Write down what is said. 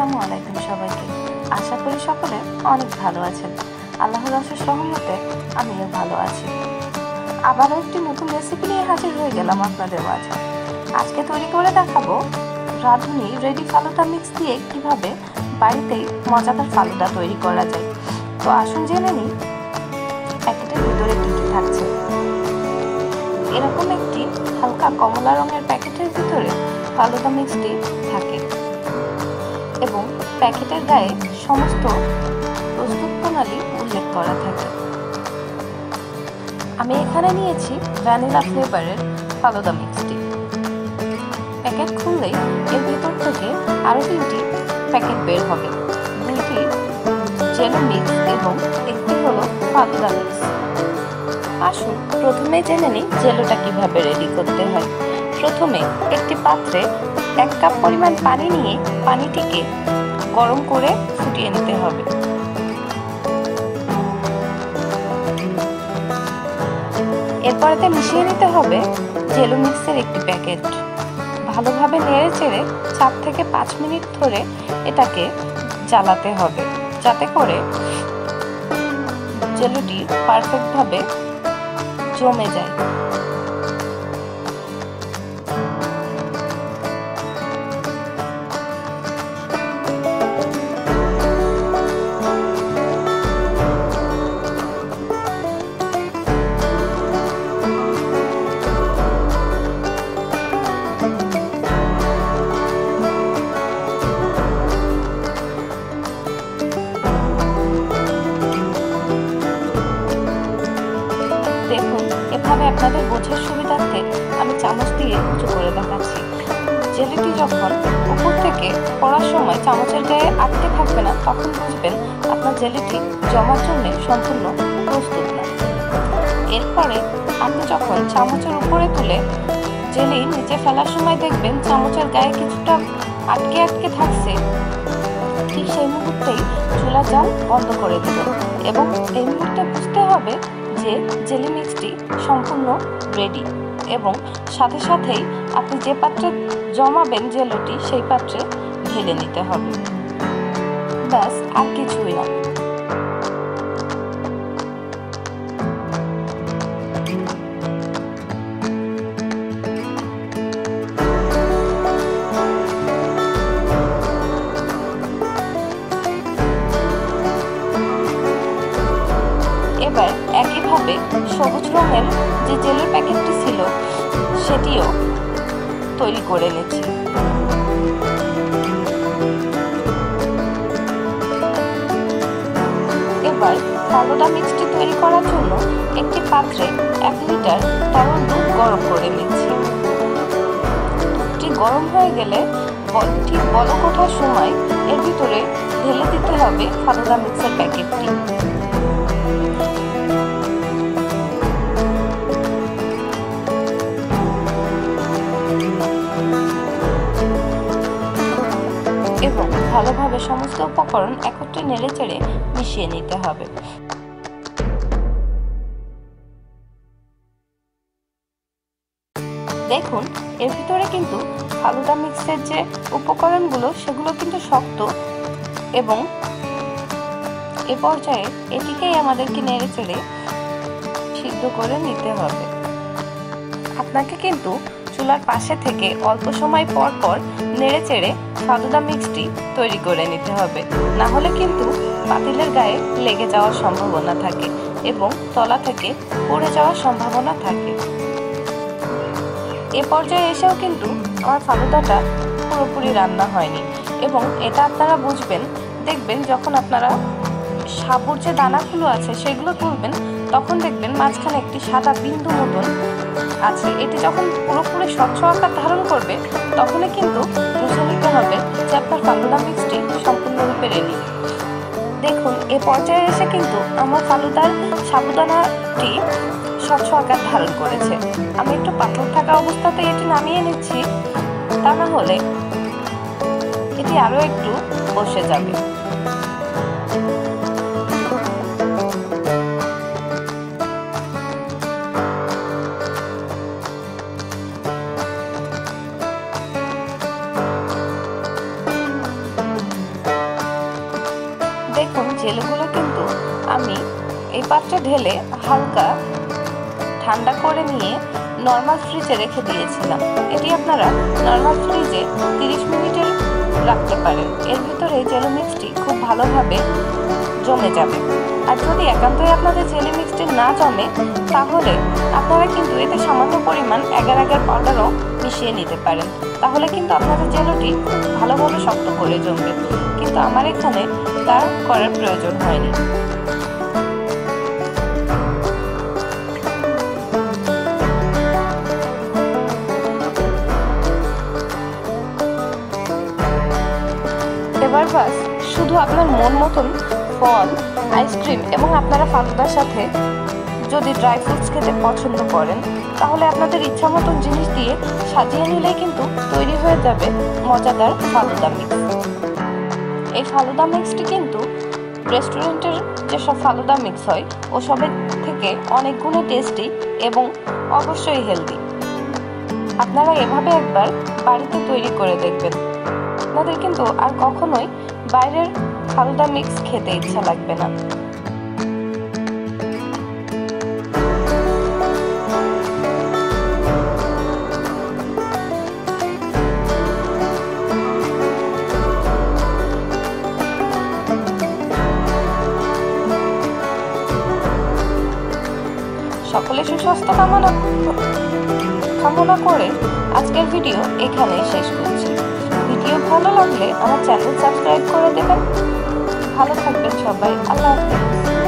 আসসালামু আলাইকুম সবাইকে। আশা করি সকলে অনেক ভালো আছেন। আল্লাহর অশেষ রহমতে আমিও ভালো আছি। আবারও একটি নতুন রেসিপি নিয়ে হাজির হয়ে গেলাম আপনাদের মাঝে। আজকে তৈরি করে দেখাবো রাঁধুনি রেডি ফালুদা মিক্স দিয়ে কিভাবে বাড়িতেই মজাদার ফালুদা তৈরি করা যায়। তো আসুন জেনে নিই প্যাকেটের ভিতরে কী কী থাকছে। এরকম একটি হালকা কমলা রঙের প্যাকেটের ভিতরে ফালুদা মিক্সটি থাকে এবং প্যাকেটের গায়ে সমস্ত প্রস্তুত প্রণালী উল্লেখ করা থাকে। আমি এখানে নিয়েছি ভ্যানিলা ফ্লেভারের ফালুদা মিক্সটি। প্যাকেট খুললেই এর ভিতর থেকে আরও 3টি প্যাকেট বের হবে। 2টি জেলো মিক্স এবং একটি হলো ফালুদা মিক্স। আসুন প্রথমে জেনে নিই জেলোটা কিভাবে রেডি করতে হয়। প্রথমে একটি পাত্রে 1 কাপ পরিমাণ পানি নিয়ে পানিটিকে গরম করে ফুটিয়ে নিতে হবে। এরপরেতে মিশিয়ে নিতে হবে জেলো মিক্সের একটি প্যাকেট। ভালোভাবে নেড়ে চেড়ে 4 থেকে 5 মিনিট ধরে এটাকে জ্বালাতে হবে, যাতে করে জেলোটি পারফেক্টভাবে জমে যায়। দেখুন, এভাবে আপনাদের বোঝার সুবিধার্থে আমি চামচ দিয়ে উঁচু করে দেখাচ্ছি। জেলিটি যখন উপর থেকে পড়ার সময় চামচের গায়ে আটকে থাকবে না, তখন বুঝবেন আপনার জেলিটি জমার জন্য সম্পূর্ণ প্রস্তুত না। এরপরে আপনি যখন চামচের উপরে তুলে জেলি নিচে ফেলার সময় দেখবেন চামচের গায়ে কিছুটা আটকে আটকে থাকছে, ঠিক সেই মুহূর্তেই চুলা জাল বন্ধ করে দেবেন এবং এই মুহূর্তে বুঝতে হবে যে জেলি মিক্সটি সম্পূর্ণ রেডি এবং সাথে সাথেই আপনি যে পাত্রে জমাবেন জেলোটি সেই পাত্রে ঢেলে নিতে হবে। ব্যাস, আর কিছুই না। এবার একইভাবে সবুজ রঙের যে জেলের প্যাকেটটি ছিল সেটিও তৈরি করে নিচ্ছি। এবার ফালুদা মিক্সটি তৈরি করার জন্য একটি পাত্রে 1 লিটার তরল দুধ গরম করে নিচ্ছি। দুধটি গরম হয়ে গেলে ঠিক বলক ওঠার সময় এর ভিতরে ঢেলে দিতে হবে ফালুদা মিক্সের প্যাকেটটি। এবং ভালোভাবে সমস্ত উপকরণ একত্রে নেড়েচেড়ে মিশিয়ে নিতে হবে। দেখুন, এর ভিতরে কিন্তু ফালুদা মিক্সের যে উপকরণগুলো সেগুলো কিন্তু শক্ত এবং এ পর্যায়ে এটিকেই আমাদেরকে নেড়েচেড়ে সিদ্ধ করে নিতে হবে। আপনাকে কিন্তু চুলার পাশে থেকে অল্প সময় পর পর নেড়েচেড়ে ফালুদা মিক্সটি তৈরি করে নিতে হবে, না হলে কিন্তু পাতিলের গায়ে লেগে যাওয়ার সম্ভাবনা থাকে এবং তলা থেকে পড়ে যাওয়ার সম্ভাবনা থাকে। এ পর্যায়ে এসেও কিন্তু আমার ফালুদাটা পুরোপুরি রান্না হয়নি এবং এটা আপনারা বুঝবেন, দেখবেন যখন আপনারা সাবুর যে দানাগুলো আছে সেগুলো তুলবেন, তখন দেখবেন মাঝখানে একটি সাদা বিন্দু মতন আছে। এটি যখন পুরোপুরি স্বচ্ছ আকার ধারণ করবে তখনই কিন্তু বুঝে নিতে হবে যে আপনার ফালুদা মিক্সটি সম্পূর্ণরূপে রেডি। দেখুন, এ পর্যায়ে এসে কিন্তু আমার ফালুদার সাবুদানাটি স্বচ্ছ আকার ধারণ করেছে। আমি একটু পাথর থাকা অবস্থাতে এটি নামিয়ে নিচ্ছি, তা না হলে এটি আরও একটু বসে যাবে। জেলগুলো কিন্তু আমি এই পাত্রে ঢেলে হালকা ঠান্ডা করে নিয়ে নর্মাল ফ্রিজে রেখে দিয়েছিলাম। এটি আপনারা নর্মাল ফ্রিজে 30 মিনিটের রাখতে পারেন। এর ভিতরে জেলি মিক্সটি খুব ভালোভাবে জমে যাবে। আর যদি একান্তই আপনাদের জেলি মিক্সটি না জমে, তাহলে আপনারা কিন্তু এতে সামান্য পরিমাণ এগার এগার পাউডারও মিশিয়ে নিতে পারেন। তাহলে কিন্তু আপনাদের জেলিটি ভালোভাবে শক্ত করে জমবে। কিন্তু আমার এখানে তা করার প্রয়োজন হয়নি। এবার বাস শুধু আপনার মন মতন ফল, আইসক্রিম এবং আপনারা ফালুদার সাথে যদি ড্রাই ফ্রুটস খেতে পছন্দ করেন, তাহলে আপনাদের ইচ্ছা মতন জিনিস দিয়ে সাজিয়ে নিলেই কিন্তু তৈরি হয়ে যাবে মজাদার ফালুদা মিক্স। এই ফালুদা মিক্সটি কিন্তু রেস্টুরেন্টের যেসব ফালুদা মিক্স হয় ওসবের থেকে অনেক গুণে টেস্টি এবং অবশ্যই হেলদি। আপনারা এভাবে একবার বাড়িতে তৈরি করে দেখবেন। আপনাদের কিন্তু আর কখনোই বাইরের ফালুদা মিক্স খেতে ইচ্ছা লাগবে না। সকলে সুস্বাস্থ্য কামনা করে আজকের ভিডিও এখানে শেষ করছি। ভিডিও ভালো লাগলে আমার চ্যানেল সাবস্ক্রাইব করে দেবেন। ভালো থাকবেন সবাই। আল্লাহ হাফেজ।